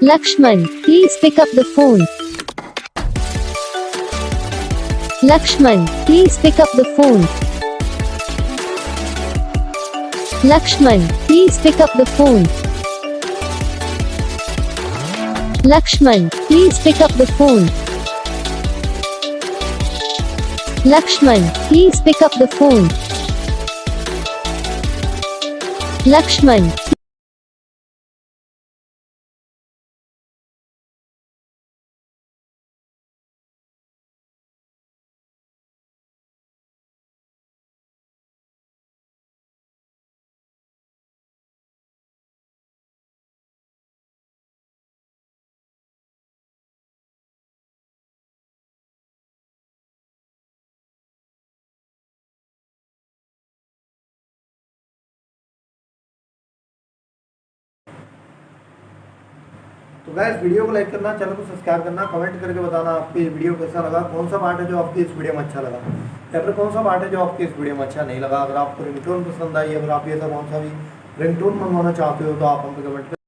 Laxman, please pick up the phone. Laxman, please pick up the phone. Laxman, please pick up the phone. Laxman, please pick up the phone. Laxman, please pick up the phone. Laxman. तो guys video को like करना, channel को subscribe करना, comment करके बताना आपको ये video कैसा लगा, कौन सा पार्ट है जो आपकी इस वीडियो में अच्छा लगा या फिर कौन सा पार्ट है जो आपकी इस वीडियो में अच्छा नहीं लगा। अगर आपको रिंगटोन पसंद आई, अगर आप ये सब कौन सा भी रिंगटोन मंगवाना चाहते हो तो आप हमको कमेंट